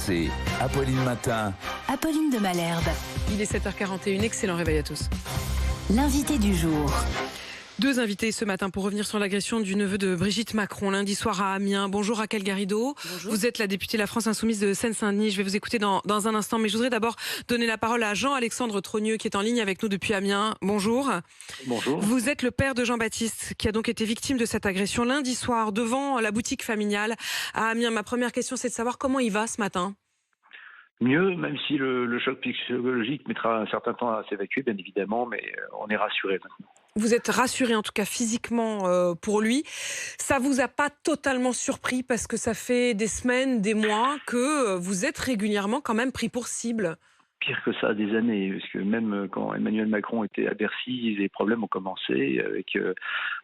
C'est Apolline Matin. Apolline de Malherbe. Il est 7h41, excellent réveil à tous. L'invité du jour. Deux invités ce matin pour revenir sur l'agression du neveu de Brigitte Macron lundi soir à Amiens. Bonjour Raquel Garrido. Bonjour. Vous êtes la députée La France Insoumise de Seine-Saint-Denis. Je vais vous écouter dans un instant, mais je voudrais d'abord donner la parole à Jean-Alexandre Trogneux qui est en ligne avec nous depuis Amiens. Bonjour. Bonjour. Vous êtes le père de Jean-Baptiste qui a donc été victime de cette agression lundi soir devant la boutique familiale à Amiens. Ma première question, c'est de savoir comment il va ce matin. Mieux, même si le choc psychologique mettra un certain temps à s'évacuer, bien évidemment, mais on est rassuré maintenant. Vous êtes rassuré, en tout cas physiquement, pour lui. Ça vous a pas totalement surpris parce que ça fait des semaines, des mois que vous êtes régulièrement quand même pris pour cible. Pire que ça, des années, parce que même quand Emmanuel Macron était à Bercy, les problèmes ont commencé avec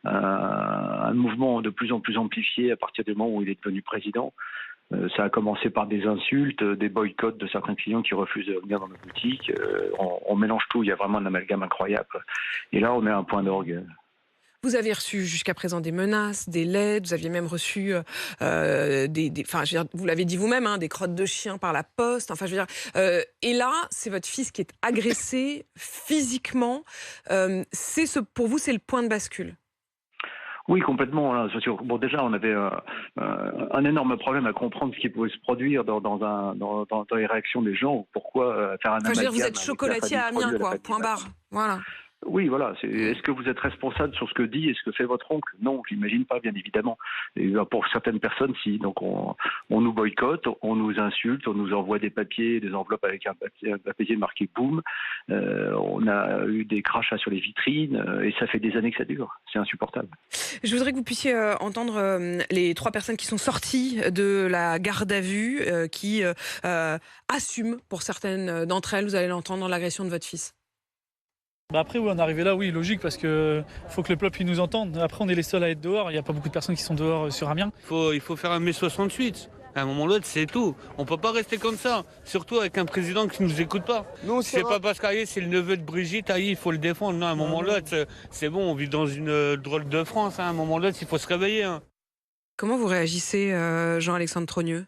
un mouvement de plus en plus amplifié à partir du moment où il est devenu président. Ça a commencé par des insultes, des boycotts de certains clients qui refusent de venir dans nos boutiques. On mélange tout, il y a vraiment un amalgame incroyable. Et là, on est à un point d'orgue. Vous avez reçu jusqu'à présent des menaces, des lettres, vous aviez même reçu enfin, je veux dire, vous l'avez dit vous-même, hein, des crottes de chien par la poste. Enfin, je veux dire, et là, c'est votre fils qui est agressé physiquement. Pour vous, c'est le point de bascule. Oui, complètement. Là. Bon, déjà, on avait un énorme problème à comprendre ce qui pouvait se produire dans les réactions des gens. Pourquoi faire un amalgame. Je veux dire, vous êtes chocolatier à Amiens, quoi. Point barre. Voilà. Oui, voilà. Est-ce que vous êtes responsable sur ce que dit et ce que fait votre oncle? Non, je l'imagine pas, bien évidemment. Et pour certaines personnes, si. Donc on nous boycotte, on nous insulte, on nous envoie des papiers, des enveloppes avec un papier marqué boum. On a eu des crachats sur les vitrines et ça fait des années que ça dure. C'est insupportable. Je voudrais que vous puissiez entendre les trois personnes qui sont sorties de la garde à vue, qui assument pour certaines d'entre elles, vous allez l'entendre, l'agression de votre fils. Après, oui, on est arrivé là, oui, logique, parce que faut que le peuple il nous entende. Après, on est les seuls à être dehors. Il n'y a pas beaucoup de personnes qui sont dehors sur Amiens. Il faut faire un mai 68. À un moment donné, c'est tout. On peut pas rester comme ça. Surtout avec un président qui nous écoute pas. C'est pas parce qu'Aïe, c'est le neveu de Brigitte, il faut le défendre. Non, à un moment donné, c'est bon, on vit dans une drôle de France. Hein. À un moment donné, il faut se réveiller. Hein. Comment vous réagissez, Jean-Alexandre Trogneux ?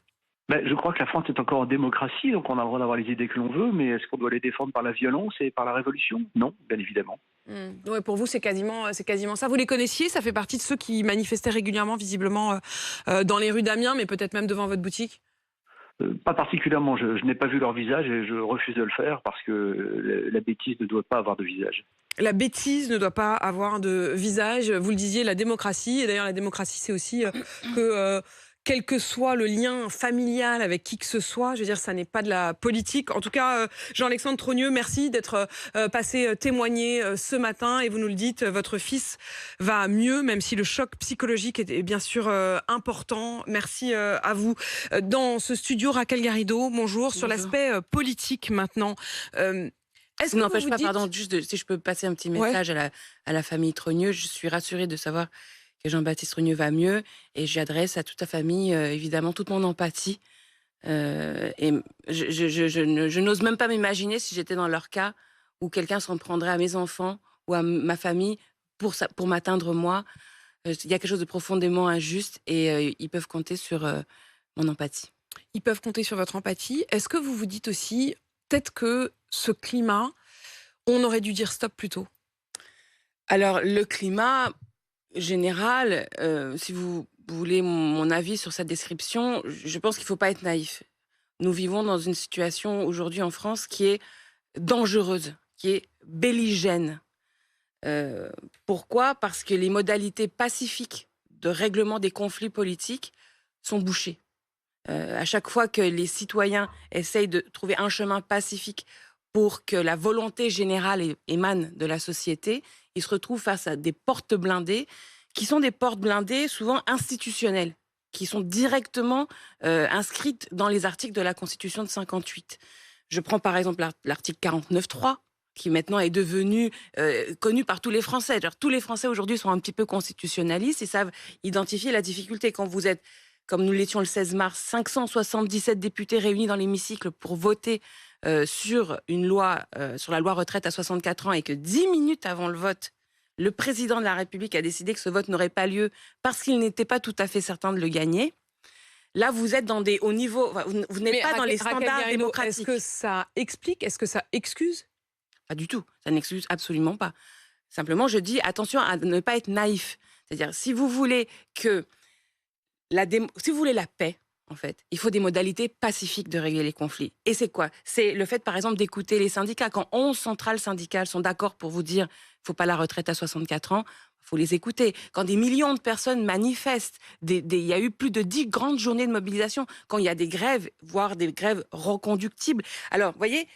Je crois que la France est encore en démocratie, donc on a le droit d'avoir les idées que l'on veut, mais est-ce qu'on doit les défendre par la violence et par la révolution? Non, bien évidemment. Ouais, pour vous, c'est quasiment ça. Vous les connaissiez? Ça fait partie de ceux qui manifestaient régulièrement, visiblement, dans les rues d'Amiens, mais peut-être même devant votre boutique? Pas particulièrement. Je n'ai pas vu leur visage et je refuse de le faire parce que la bêtise ne doit pas avoir de visage. La bêtise ne doit pas avoir de visage. Vous le disiez, la démocratie. Et d'ailleurs, la démocratie, c'est aussi que... quel que soit le lien familial avec qui que ce soit, je veux dire, ça n'est pas de la politique. En tout cas, Jean-Alexandre Trogneux, merci d'être passé témoigner ce matin. Et vous nous le dites, votre fils va mieux, même si le choc psychologique est bien sûr important. Merci à vous. Dans ce studio, Raquel Garrido, bonjour. Sur l'aspect politique maintenant. Est-ce que n'empêche pas, pardon, juste si je peux passer un petit message à la famille Trogneux. Je suis rassurée de savoir que Jean-Baptiste Trogneux va mieux, et j'adresse à toute la famille, évidemment, toute mon empathie. Et je n'ose même pas m'imaginer si j'étais dans leur cas, où quelqu'un s'en prendrait à mes enfants ou à ma famille pour m'atteindre moi. Il y a quelque chose de profondément injuste, et ils peuvent compter sur mon empathie. Ils peuvent compter sur votre empathie. Est-ce que vous vous dites aussi, peut-être que ce climat, on aurait dû dire stop plus tôt? Alors, le climat... général, si vous voulez mon avis sur cette description, je pense qu'il ne faut pas être naïf. Nous vivons dans une situation aujourd'hui en France qui est dangereuse, qui est belligène. Pourquoi ? Parce que les modalités pacifiques de règlement des conflits politiques sont bouchées. À chaque fois que les citoyens essayent de trouver un chemin pacifique pour que la volonté générale émane de la société, ils se retrouvent face à des portes blindées, qui sont des portes blindées souvent institutionnelles, qui sont directement inscrites dans les articles de la Constitution de 58. Je prends par exemple l'article 49.3, qui maintenant est devenu connu par tous les Français. Alors, tous les Français aujourd'hui sont un petit peu constitutionnalistes et savent identifier la difficulté. Quand vous êtes, comme nous l'étions le 16 mars, 577 députés réunis dans l'hémicycle pour voter sur une loi, sur la loi retraite à 64 ans, et que 10 minutes avant le vote, le président de la République a décidé que ce vote n'aurait pas lieu parce qu'il n'était pas tout à fait certain de le gagner. Là, vous êtes dans des hauts niveaux, vous n'êtes pas dans les standards démocratiques. Est-ce que ça explique, est-ce que ça excuse? Pas du tout, ça n'excuse absolument pas. Simplement, je dis attention à ne pas être naïf. C'est-à-dire, si vous voulez si vous voulez la paix, en fait, il faut des modalités pacifiques de régler les conflits. Et c'est quoi? C'est le fait, par exemple, d'écouter les syndicats. Quand 11 centrales syndicales sont d'accord pour vous dire qu'il ne faut pas la retraite à 64 ans, il faut les écouter. Quand des millions de personnes manifestent, il y a eu plus de 10 grandes journées de mobilisation, quand il y a des grèves, voire des grèves reconductibles. Alors, vous voyez,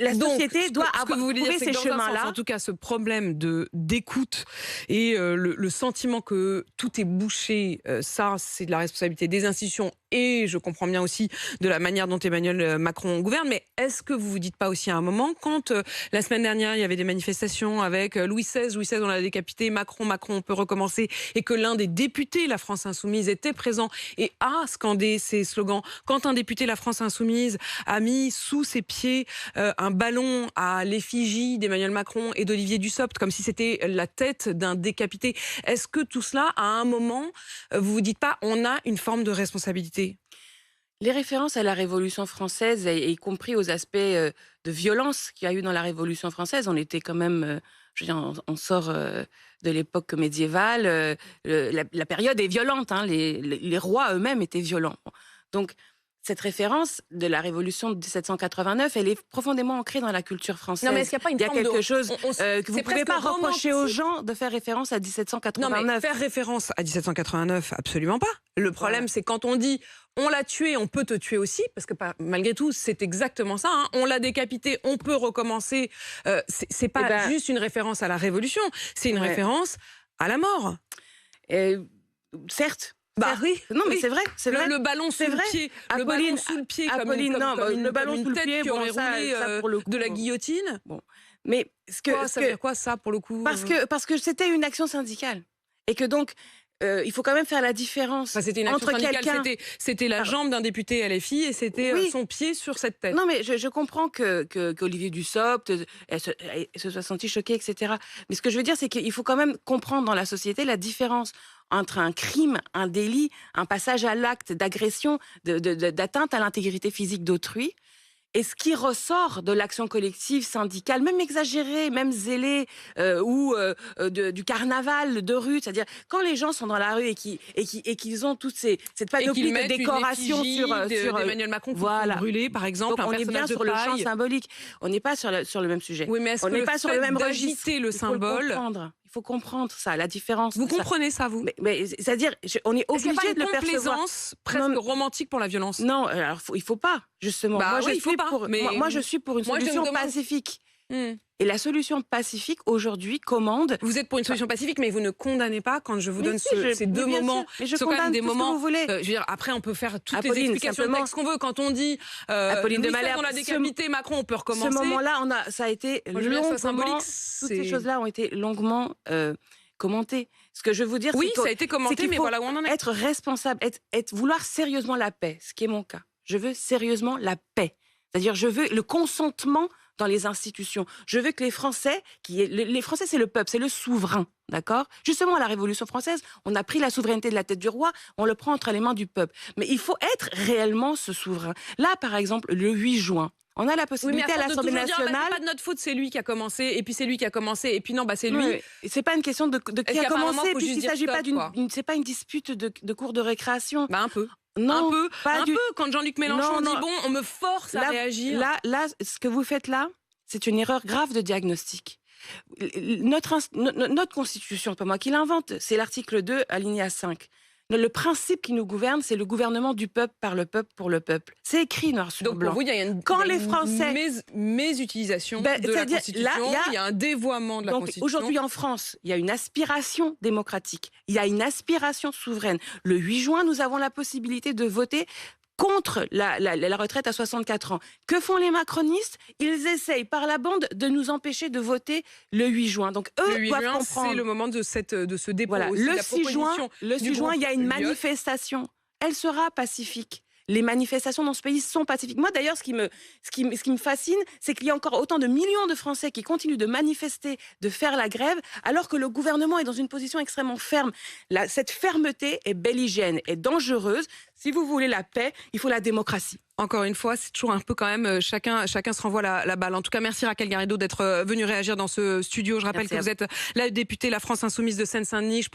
la société doit avoir trouvé ces chemins-là. En tout cas, ce problème d'écoute et le sentiment que tout est bouché, ça, c'est de la responsabilité des institutions et je comprends bien aussi de la manière dont Emmanuel Macron gouverne. Mais est-ce que vous vous dites pas aussi à un moment, quand la semaine dernière, il y avait des manifestations avec Louis XVI, on l'a décapité, Macron, on peut recommencer, et que l'un des députés, la France Insoumise, était présent et a scandé ces slogans. Quand un député, la France Insoumise, a mis sous ses pieds un ballon à l'effigie d'Emmanuel Macron et d'Olivier Dussopt, comme si c'était la tête d'un décapité. Est-ce que tout cela, à un moment, vous vous dites pas, on a une forme de responsabilité? Les références à la Révolution française, y compris aux aspects de violence qu'il y a eu dans la Révolution française, on était quand même, je veux dire, on sort de l'époque médiévale, la période est violente, hein, les rois eux-mêmes étaient violents. Donc, cette référence de la Révolution de 1789, elle est profondément ancrée dans la culture française. Non, mais est-ce qu'il n'y a pas une forme quelque chose que vous ne pouvez pas reprocher aux gens de faire référence à 1789. Non, mais faire référence à 1789, absolument pas. Le problème, c'est quand on dit on l'a tué, on peut te tuer aussi, parce que malgré tout, c'est exactement ça. Hein. On l'a décapité, on peut recommencer. C'est pas juste une référence à la Révolution, c'est une référence à la mort. Certes. Bah oui. Non, mais c'est vrai, c'est vrai. Le ballon sous le pied, le ballon sous le pied, comme le ballon sous le tête pied, qui aurait roulé de la guillotine. Bon, mais ça veut dire quoi ça pour le coup? Parce que c'était une action syndicale et que donc il faut quand même faire la différence c'était une action entre syndicale, quelqu'un. C'était la jambe d'un député LFI et c'était son pied sur cette tête. Non, mais je comprends qu'Olivier Dussopt se soit senti choqué, etc. Mais ce que je veux dire, c'est qu'il faut quand même comprendre dans la société la différence entre un crime, un délit, un passage à l'acte d'agression, d'atteinte à l'intégrité physique d'autrui, et ce qui ressort de l'action collective syndicale, même exagérée, même zélée, ou du carnaval de rue, c'est-à-dire quand les gens sont dans la rue et qu'ils ont toute cette panoplie de décorations sur Emmanuel Macron brûlé, par exemple. Donc on est bien sur le champ symbolique. On n'est pas sur le même sujet. Oui, mais est-ce que pas sur le même registre. Le symbole. Il faut comprendre ça, la différence. Vous comprenez ça, vous? Mais c'est-à-dire, on est obligé de le percevoir. Est-ce qu'il n'y a pas une complaisance presque romantique pour la violence? Non, alors il faut pas, justement. Moi, je suis pour une solution pacifique. Et la solution pacifique, aujourd'hui, commande... Vous êtes pour une solution pacifique, mais vous ne condamnez pas quand je vous donne ces deux moments. Mais je condamne tout ce que vous voulez. Je veux dire, après, on peut faire toutes les explications de texte qu'on veut. Quand on dit Louis XVI, on l'a décapité, Macron, on peut recommencer. Ce moment-là, ça a été longuement... Toutes ces choses-là ont été longuement commentées. Ce que je veux vous dire, oui, ça a été commenté, mais voilà où on en est. Être responsable, vouloir sérieusement la paix, ce qui est mon cas. Je veux sérieusement la paix. C'est-à-dire, je veux le consentement dans les institutions. Je veux que les Français, les Français, c'est le peuple, c'est le souverain, d'accord? Justement, à la Révolution française, on a pris la souveraineté de la tête du roi, on le prend entre les mains du peuple. Mais il faut être réellement ce souverain. Là, par exemple, le 8 juin, on a la possibilité à l'Assemblée nationale... c'est pas de notre faute, c'est lui qui a commencé, et puis c'est lui qui a commencé, et puis non, c'est lui. Oui, c'est pas une question de qui a commencé, puisqu'il ne s'agit pas c'est pas une dispute de cours de récréation. Un peu. Non, un peu. Quand Jean-Luc Mélenchon dit bon, on me force à réagir. Là, ce que vous faites là, c'est une erreur grave de diagnostic. Notre Constitution, c'est pas moi qui l'invente, c'est l'article 2, alinéa 5. Le principe qui nous gouverne, c'est le gouvernement du peuple, par le peuple, pour le peuple. C'est écrit noir sur blanc. Donc pour vous, il y a une mésutilisation de la Constitution, il y a un dévoiement de la Constitution. Aujourd'hui en France, il y a une aspiration démocratique, il y a une aspiration souveraine. Le 8 juin, nous avons la possibilité de voter contre la retraite à 64 ans. Que font les macronistes? Ils essayent par la bande de nous empêcher de voter le 8 juin. Donc eux doivent comprendre. C'est le moment de ce dépôt. Voilà. Aussi, le 6 juin, il y a une manifestation. Elle sera pacifique. les manifestations dans ce pays sont pacifiques. Moi, d'ailleurs, ce qui me fascine, c'est qu'il y a encore autant de millions de Français qui continuent de manifester, de faire la grève, alors que le gouvernement est dans une position extrêmement ferme. Cette fermeté est belligéenne, est dangereuse. Si vous voulez la paix, il faut la démocratie. Encore une fois, c'est toujours un peu quand même, chacun se renvoie la balle. En tout cas, merci Raquel Garrido d'être venue réagir dans ce studio. Je rappelle que vous êtes la députée La France Insoumise de Seine-Saint-Denis.